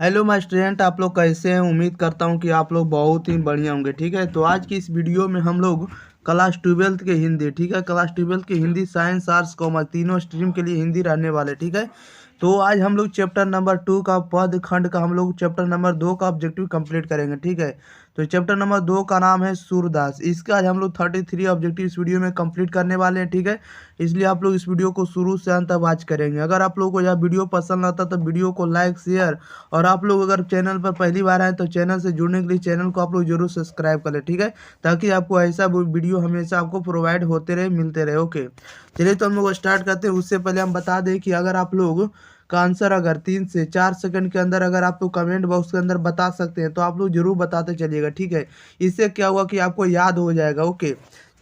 Hello my student, आप लोग कैसे हैं। उम्मीद करता हूं कि आप लोग बहुत ही बढ़िया होंगे। ठीक है, तो आज की इस वीडियो में हम लोग क्लास 12th के हिंदी, ठीक है, क्लास 12th के हिंदी, साइंस, आर्ट्स, कॉमर्स तीनों स्ट्रीम के लिए हिंदी रहने वाले। ठीक है, तो आज हम लोग चैप्टर नंबर 2 का पद खंड का हम लोग चैप्टर नंबर 2 का ऑब्जेक्टिव कंप्लीट करेंगे। ठीक है, तो चैप्टर नंबर 2 का नाम है सूरदास। इसका आज हम लोग 33 ऑब्जेक्टिव इस वीडियो में कंप्लीट करने वाले हैं। ठीक है, इसलिए आप लोग इस वीडियो को शुरू से अंत तक वॉच करेंगे। अगर आप लोगों को यह वीडियो पसंद आता तो वीडियो को लाइक, शेयर, और आप लोग अगर चैनल पर पहली बार आए तो चैनल से जुड़ने के लिए चैनल को आप लोग जरूर सब्सक्राइब कर लें। ठीक है, ताकि आपको ऐसा वीडियो हमेशा आपको प्रोवाइड होते रहे, मिलते रहे। ओके, चलिए तो हम लोग स्टार्ट करते हैं। उससे पहले हम बता दें कि अगर आप लोग का आंसर अगर 3 से 4 सेकंड के अंदर अगर आप लोग कमेंट बॉक्स के अंदर बता सकते हैं तो आप लोग जरूर बताते चलिएगा। ठीक है, इससे क्या हुआ कि आपको याद हो जाएगा। ओके,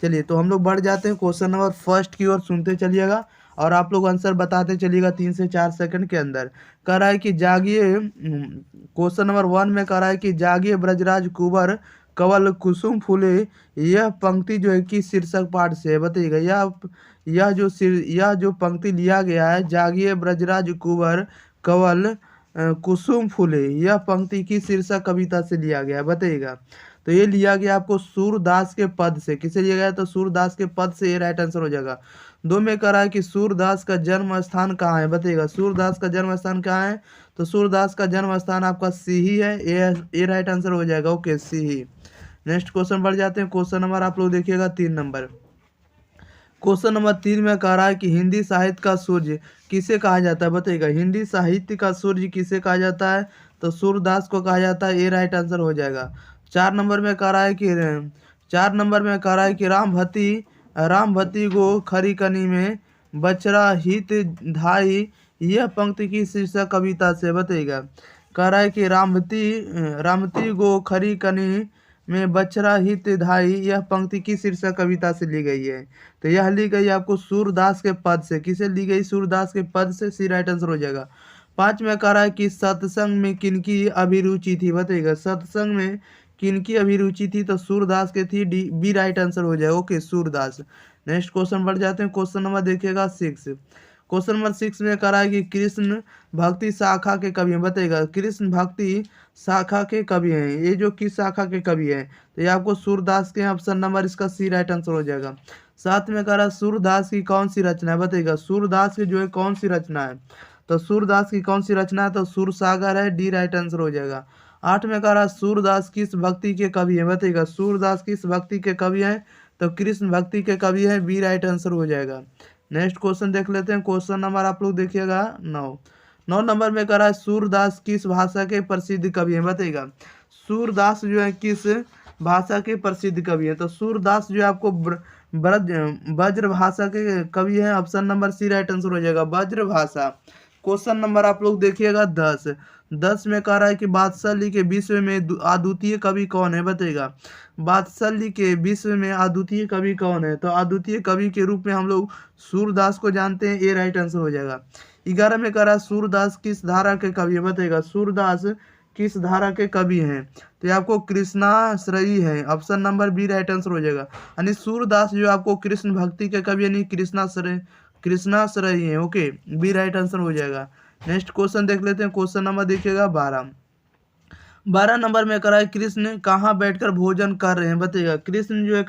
चलिए तो हम लोग बढ़ जाते हैं क्वेश्चन नंबर फर्स्ट की ओर। सुनते चलिएगा और आप लोग आंसर बताते चलिएगा 3 से 4 सेकंड के अंदर। कह रहा है कि जागिए, क्वेश्चन नंबर 1 में कह रहा है कि जागिए ब्रजराज कुंवर कवल कुसुम फूले। यह पंक्ति जो है किस शीर्षक पाठ से है, बताइएगा। यह जो पंक्ति लिया गया है, जागिए ब्रजराज कुंवर कवल कुसुम फूले, यह पंक्ति किस शीर्षक कविता से लिया गया है, बताइएगा। तो ये लिया गया आपको सूरदास के पद से। किसे लिया गया? तो सूरदास के पद से, ये राइट आंसर हो जाएगा। 2 में कह रहा है कि सूरदास का जन्म स्थान कहाँ है, बताइएगा। सूरदास का जन्म स्थान कहाँ है? तो सूरदास का जन्म स्थान आपका सीही है, ये राइट आंसर हो जाएगा। ओके, सीही। नेक्स्ट क्वेश्चन बढ़ जाते हैं। क्वेश्चन नंबर आप लोग देखिएगा 3 नंबर। क्वेश्चन नंबर 3 में कह रहा है कि हिंदी साहित्य का सूर्य किसे कहा जाता है, बताइएगा। हिंदी साहित्य का सूर्य किसे कहा जाता है? तो सूरदास को कहा जाता है, ये राइट आंसर हो जाएगा। 4 नंबर में कह रहा है कि 'रामभती गो खरी कनी में बचरा हित धाई', यह पंक्ति की शीर्षक कविता से, बताइएगा। कह रहा है कि रामती गो खरी कनी में बछड़ा हित धाई, यह पंक्ति की शीर्षक कविता से ली गई है। तो यह ली गई आपको सूरदास के पद से। किसे ली गई? सूरदास के पद से, सी राइट आंसर हो जाएगा। 5 में कह रहा है कि सत्संग में किनकी अभिरुचि थी, बताइएगा। सत्संग में किनकी अभिरुचि थी? तो सूरदास के थी, डी बी राइट आंसर हो जाएगा। ओके, सूरदास। नेक्स्ट क्वेश्चन बढ़ जाते हैं। क्वेश्चन नंबर देखिएगा 6। क्वेश्चन नंबर 6 में कह रहा है कि कृष्ण भक्ति शाखा के कवि हैं, बताइएगा। कृष्ण भक्ति शाखा के कवि हैं, ये जो किस शाखा के कवि हैं? तो ये आपको सूरदास के, ऑप्शन नंबर इसका सी राइट आंसर हो जाएगा। 7 में कह रहा है सूरदास की कौन सी रचना है, बताइएगा। सूरदास की जो है कौन सी रचना है? तो सूरदास की कौन सी रचना है? तो सूर सागर है, डी राइट आंसर हो जाएगा। 8 में कह रहा है सूरदास किस भक्ति के कवि हैं, बताइएगा। सूरदास किस भक्ति के कवि हैं? तो कृष्ण भक्ति के कवि हैं, बी राइट आंसर हो जाएगा। नेक्स्ट क्वेश्चन देख लेते हैं। क्वेश्चन नंबर आप लोग देखिएगा 9 नंबर में कह रहा है सूरदास किस भाषा के प्रसिद्ध कवि हैं, बताइएगा। सूरदास जो है किस भाषा के प्रसिद्ध कवि हैं? तो सूरदास जो है आपको ब्रज ब्रज भाषा के कवि हैं, option number C right answer हो जाएगा, ब्रज भाषा। क्वेश्चन नंबर आप लोग देखिएगा 10 में कह रहा है कि बादशाही के विश्व में अद्वितीय कवि कौन है, बताइएगा। बादशाही के विश्व में अद्वितीय कवि कौन है? तो अद्वितीय कवि के रूप में हम लोग सूरदास को जानते हैं, ये राइट आंसर हो जाएगा। 11 में कह रहा है सूरदास किस धारा के कवि है, बताइएगा। सूरदास किस धारा के कवि हैं? तो ये आपको कृष्णाश्रयी है, option number B right answer हो जाएगा। यानी सूरदास जो आपको कृष्ण भक्ति के कवि यानी कृष्णाश्रयी है। ओके, बी राइट आंसर हो जाएगा। नेक्स्ट क्वेश्चन देख लेते हैं। क्वेश्चन नंबर देखिएगा 12 नंबर में करा है कृष्ण कहाँ बैठकर भोजन कर रहे हैं, बताइएगा। कृष्ण जो है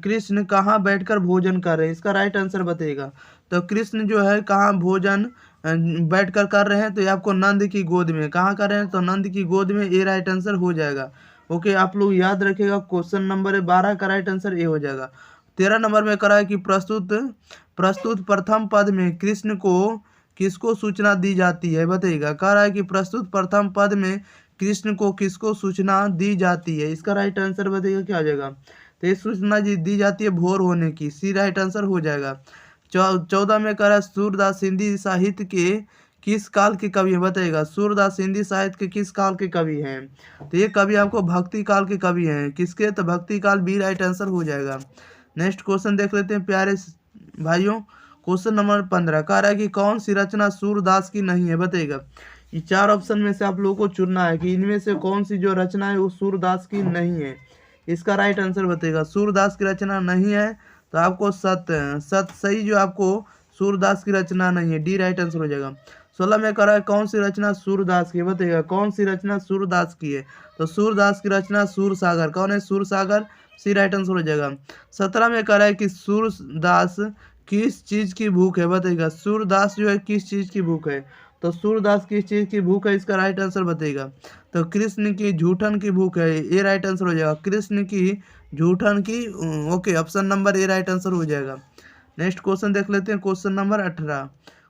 कृष्ण कहाँ बैठकर भोजन कर रहे हैं, इसका राइट आंसर बताइएगा। तो कृष्ण जो है कहाँ भोजन बैठकर कर रहे हैं? तो ये आपको नंद की गोद में। कहाँ कर रहे हैं? तो नंद की गोद में, ये राइट आंसर हो जाएगा। ओके, आप लोग याद रखिएगा। क्वेश्चन नंबर 12 का राइट आंसर ये हो जाएगा। 13 नंबर में करा है कि प्रस्तुत प्रथम पद में कृष्ण को किसको सूचना दी जाती है, बताइएगा। कह रहा है कि प्रस्तुत प्रथम पद में कृष्ण को किसको सूचना दी जाती है, इसका राइट आंसर बताइएगा क्या आ जाएगा। तो ये सूचना दी जाती है भोर होने की, सी राइट आंसर हो जाएगा। 14 में कह रहा है सूरदास हिंदी साहित्य के किस काल के कवि हैं, बताइएगा। सूरदास हिंदी साहित्य के किस काल के कवि हैं? तो ये कवि आपको भक्ति काल के कवि हैं। किसके? तो भक्ति काल, बी राइट आंसर हो जाएगा। नेक्स्ट क्वेश्चन देख लेते हैं प्यारे भाइयों। क्वेश्चन नंबर 15 कह रहा है कि कौन सी रचना सूरदास की नहीं है, बताइएगा। ये 4 ऑप्शन में से आप लोगों को चुनना है कि इनमें से कौन सी जो रचना है वो सूरदास की नहीं है, इसका राइट आंसर बताइएगा। सूरदास की रचना नहीं है तो आपको सत सही जो आपको सूरदास की रचना नहीं है, डी राइट आंसर हो जाएगा। 16 में करा है कौन सी रचना सूरदास की है, बताइएगा कौन सी रचना सूरदास की है। तो सूरदास की रचना सूरसागर। कौन है सूरसागर, सी राइट आंसर हो जाएगा। 17 में कह रहा है कि सूरदास किस चीज की भूख है, बताइएगा सूरदास जो है किस चीज की भूख है। तो सूरदास किस चीज की भूख है, इसका राइट आंसर बताइएगा। तो कृष्ण की झूठन की भूख है, ये राइट आंसर हो जाएगा। कृष्ण की झूठन की, okay, option number A right answer हो जाएगा। नेक्स्ट क्वेश्चन देख लेते हैं, क्वेश्चन नंबर 18।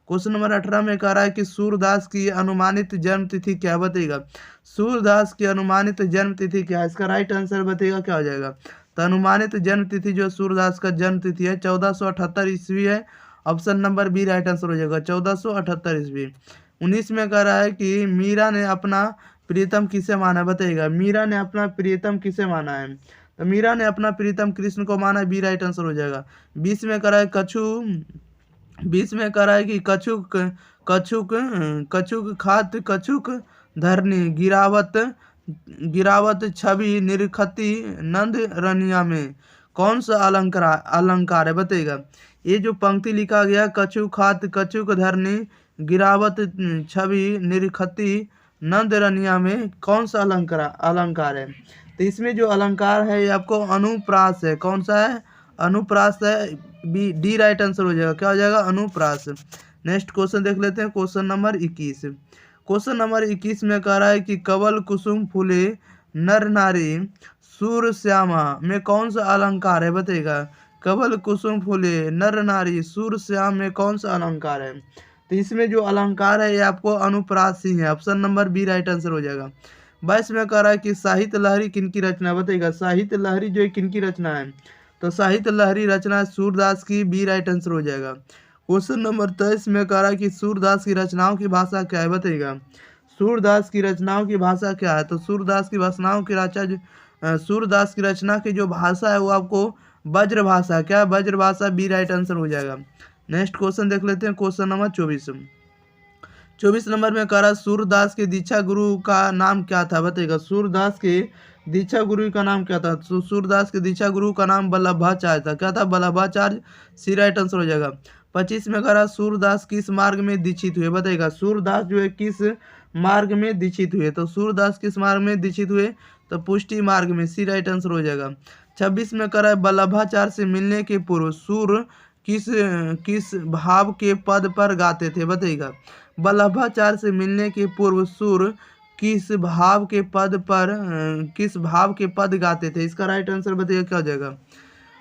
क्वेश्चन नंबर 18 में कह रहा है कि सूरदास की अनुमानित जन्म तिथि क्या, बताइएगा सूरदास की अनुमानित जन्म तिथि क्या है, इसका राइट आंसर बताइएगा क्या हो जाएगा। तो अनुमानित जन्म तिथि जो सूरदास का जन्म तिथि है 1478 ईस्वी है, option number B right answer हो जाएगा 1478 ईस्वी। 19 में कह रहा है कि मीरा ने अपना प्रीतम किसे माना, बताइएगा मीरा ने अपना प्रीतम किसे माना है। तो मीरा ने अपना प्रीतम कृष्ण को माना, बी राइट आंसर हो जाएगा। 20 में कह रहा है बीच में कह रहा है कि कछुक कछुक कछुक खात कछुक धरनी गिरावत गिरावत छवि निरखती नंद रनिया में कौन सा अलंकार है, बताइएगा। ये जो पंक्ति लिखा गया कछुक खात कछुक धरनी गिरावत छवि निरखती नंद रनिया में कौन सा अलंकार है। तो इसमें जो अलंकार है ये आपको अनुप्रास है, कौन सा है, अनुप्रास है, बी डी राइट आंसर हो जाएगा, क्या हो जाएगा अनुप्रास। नेक्स्ट क्वेश्चन देख लेते हैं, क्वेश्चन नंबर 21। क्वेश्चन नंबर 21 में कह रहा है कि कवल कुसुम फूले नर नारी सूर श्यामा में कौन सा अलंकार है, बताइएगा कवल कुसुम फूले नर नारी सूर श्याम में कौन सा अलंकार है। तो इसमें जो अलंकार है ये आपको अनुप्रास ही है, option number B right answer हो जाएगा। 22 में कह रहा है कि साहित्य लहरी किनकी रचना, बताइएगा साहित्य लहरी जो है किनकी रचना है। तो साहित्य लहरी रचना सूरदास की, बी राइट आंसर हो जाएगा। क्वेश्चन नंबर 23 में कह रहा है कि सूरदास की रचनाओं की भाषा क्या है, बताइएगा सूरदास की रचनाओं की भाषा क्या है। तो सूरदास की रचनाओं की सूरदास की रचना की जो भाषा है वो आपको वज्र भाषा, क्या वज्र भाषा, बी राइट आंसर हो जाएगा। नेक्स्ट क्वेश्चन देख लेते हैं, क्वेश्चन नंबर 24 नंबर में कह रहा है सूरदास के दीक्षा गुरु का नाम क्या था, बताइएगा सूरदास के दीक्षा गुरु का नाम क्या था। सूरदास के दीक्षा गुरु का नाम वल्लभाचार्य था, क्या था वल्लभाचार्य, सी राइट आंसर हो जाएगा। 25 में कह रहा सूरदास किस मार्ग में दीक्षित हुए, बताइएगा सूरदास जो है किस मार्ग में दीक्षित हुए। तो सूरदास किस मार्ग में दीक्षित हुए, तो पुष्टि मार्ग में, सी राइट आंसर हो जाएगा। 26 में कह रहा है वल्लभाचार्य से मिलने के पूर्व सूर किस किस भाव के पद पर गाते थे, बताइएगा वल्लभाचार्य से मिलने के पूर्व सूर किस भाव के पद गाते थे, इसका राइट आंसर बताइएगा क्या हो जाएगा।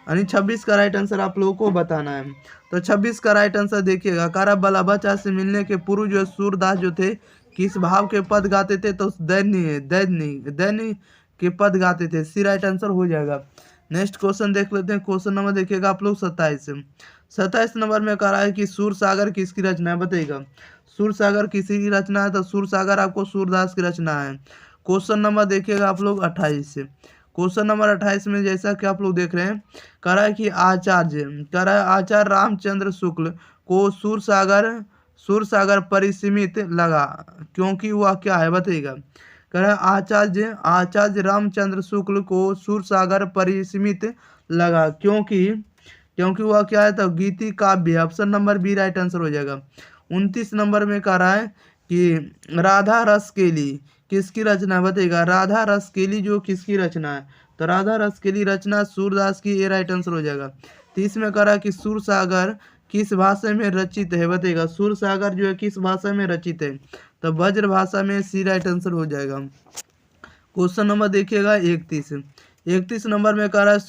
यानी 26 का राइट आंसर आप लोगों को बताना है। तो 26 का राइट आंसर देखिएगा, कारा वल्लभाचार्य से मिलने के पूर्व जो सूरदास जो थे किस भाव के पद गाते थे, तो दैन्य के पद गाते थे, सी राइट आंसर हो जाएगा। नेक्स्ट क्वेश्चन देख लेते हैं, क्वेश्चन नंबर देखिएगा आप लोग 27 नंबर में कह रहा है कि सूरसागर किसकी रचना है, बताइएगा सूरसागर किसी की रचना है। तो सूरसागर आपको सूरदास की रचना है। क्वेश्चन नंबर देखिएगा आप लोग 28 से। क्वेश्चन नंबर 28 में जैसा कि आप लोग देख रहे हैं कह रहा है कि आचार्य रामचंद्र शुक्ल को सूरसागर परिसीमित लगा क्योंकि वह क्या है, बताइएगा कह रहा है आचार्य रामचंद्र शुक्ल को सूरसागर परिसीमित लगा क्योंकि वह क्या है, तो गीति काव्य, option number B right answer हो जाएगा। 29 नंबर में कह रहा है कि राधा रसकेली किसकी रचना, बताइएगा राधा रसकेली जो किसकी रचना है। तो राधा रसकेली रचना सूरदास की, ये राइट आंसर हो जाएगा। 30 में कह रहा है कि सूरसागर किस भाषा में रचित है, बताइएगा सूरसागर जो है किस भाषा में रचित है। तो वज्र भाषा में, सी राइट आंसर हो जाएगा। क्वेश्चन नंबर देखिएगा 31 नंबर में कह रहा है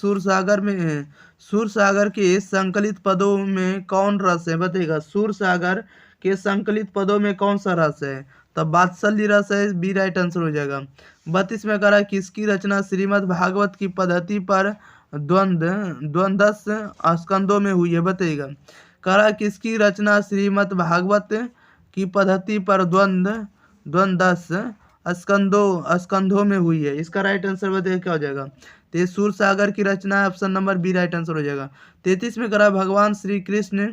सूरसागर के संकलित पदों में कौन रस है, बताइएगा सूरसागर के संकलित पदों में कौन सा रस है। तो वात्सल्य रस है, बी राइट आंसर हो जाएगा। 32 में कह रहा है किसकी रचना श्रीमद् भागवत की पद्धति पर द्वंद्वस स्कंदों में हुई है, बताइएगा कह रहा है किसकी रचना श्रीमद् भागवत की पद्धति पर द्वंद्वस स्कंधों में हुई है, इसका राइट आंसर बताइए क्या हो जाएगा। तो ये सूरसागर की रचना है, option number B right answer हो जाएगा। 33 में करा भगवान श्री कृष्ण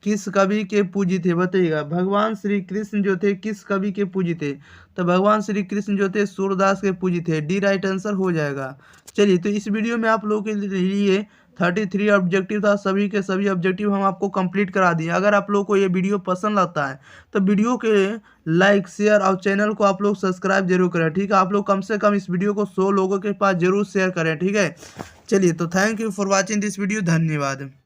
किस कवि के पूजित थे, बताइएगा भगवान श्री कृष्ण जो थे किस कवि के पूजित थे। तो भगवान श्री कृष्ण जो थे सूरदास के पूजित थे, डी राइट आंसर हो जाएगा। चलिए तो इस वीडियो में आप लोगों के लिए 33 ऑब्जेक्टिव था, सभी के सभी ऑब्जेक्टिव हम आपको कंप्लीट करा दिए। अगर आप लोग को ये वीडियो पसंद आता है तो वीडियो के लाइक शेयर और चैनल को आप लोग सब्सक्राइब जरूर करें, ठीक है। आप लोग कम से कम इस वीडियो को 100 लोगों के पास जरूर शेयर करें, ठीक है। चलिए, तो thank you for watching this video, धन्यवाद।